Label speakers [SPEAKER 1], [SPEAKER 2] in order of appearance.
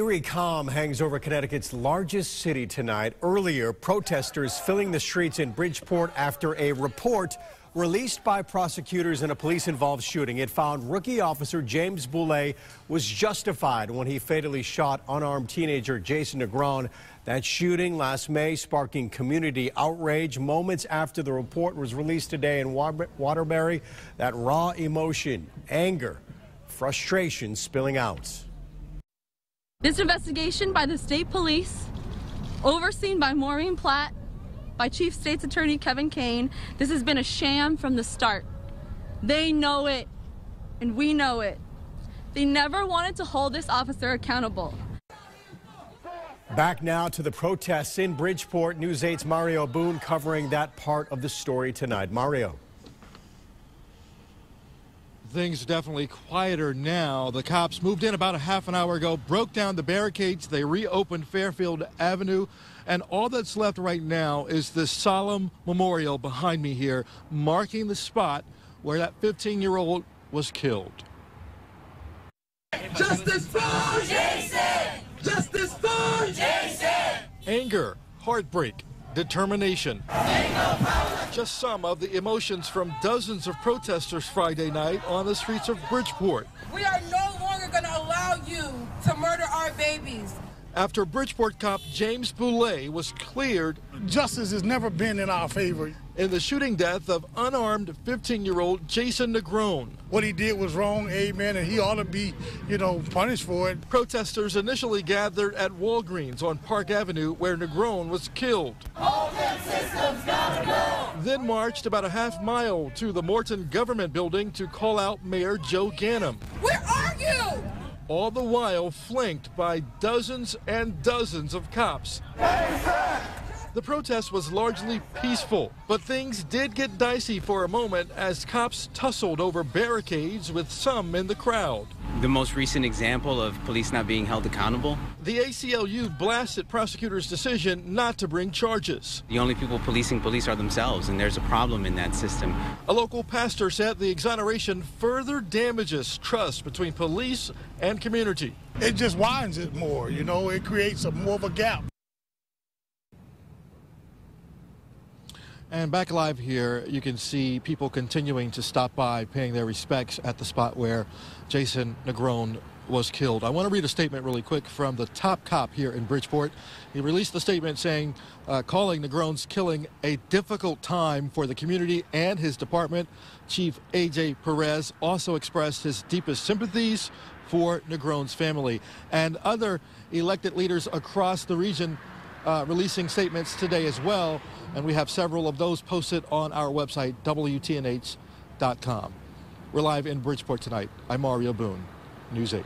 [SPEAKER 1] Eerie calm hangs over Connecticut's largest city tonight. Earlier, protesters filling the streets in Bridgeport after a report released by prosecutors in a police-involved shooting. It found rookie officer James Boulay was justified when he fatally shot unarmed teenager Jason Negron. That shooting last May sparking community outrage moments after the report was released today in Waterbury. That raw emotion, anger, frustration spilling out.
[SPEAKER 2] This investigation by the state police, overseen by Maureen Platt, by Chief State's Attorney Kevin Kane, this has been a sham from the start. They know it, and we know it. They never wanted to hold this officer accountable.
[SPEAKER 1] Back now to the protests in Bridgeport. News 8's Mario Boone covering that part of the story tonight. Mario.
[SPEAKER 3] Things definitely quieter now. The cops moved in about a half an hour ago, broke down the barricades, they reopened Fairfield Avenue, and all that's left right now is this solemn memorial behind me here, marking the spot where that 15-year-old was killed.
[SPEAKER 4] Justice for Jason! Justice for Jason!
[SPEAKER 3] Anger, heartbreak, determination. Just some of the emotions from dozens of protesters Friday night on the streets of Bridgeport.
[SPEAKER 4] We are no longer going to allow you to murder our babies.
[SPEAKER 3] After Bridgeport cop James Boulay was cleared.
[SPEAKER 5] Justice has never been in our favor.
[SPEAKER 3] In the shooting death of unarmed 15-year-old Jason Negron.
[SPEAKER 5] What he did was wrong, amen, and he ought to be, punished for it.
[SPEAKER 3] Protesters initially gathered at Walgreens on Park Avenue where Negron was killed.
[SPEAKER 4] All them systems gotta go.
[SPEAKER 3] Then marched about a half mile to the Morton government building to call out Mayor Joe Ganim.
[SPEAKER 4] Where are you?
[SPEAKER 3] All the while flanked by dozens and dozens of cops. The protest was largely peaceful, but things did get dicey for a moment as cops tussled over barricades with some in the crowd.
[SPEAKER 6] The most recent example of police not being held accountable.
[SPEAKER 3] The ACLU blasted prosecutors' decision not to bring charges.
[SPEAKER 6] The only people policing police are themselves, and there's a problem in that system.
[SPEAKER 3] A local pastor said the exoneration further damages trust between police and community.
[SPEAKER 5] It just widens it more, it creates more of a gap.
[SPEAKER 3] And back live here, you can see people continuing to stop by, paying their respects at the spot where Jason Negron was killed. I want to read a statement really quick from the top cop here in Bridgeport. He released a statement saying, calling Negron's killing a difficult time for the community and his department. Chief A.J. Perez also expressed his deepest sympathies for Negron's family. And other elected leaders across the region releasing statements today as well, and we have several of those posted on our website, WTNH.com. We're live in Bridgeport tonight. I'm Mario Boone, News 8.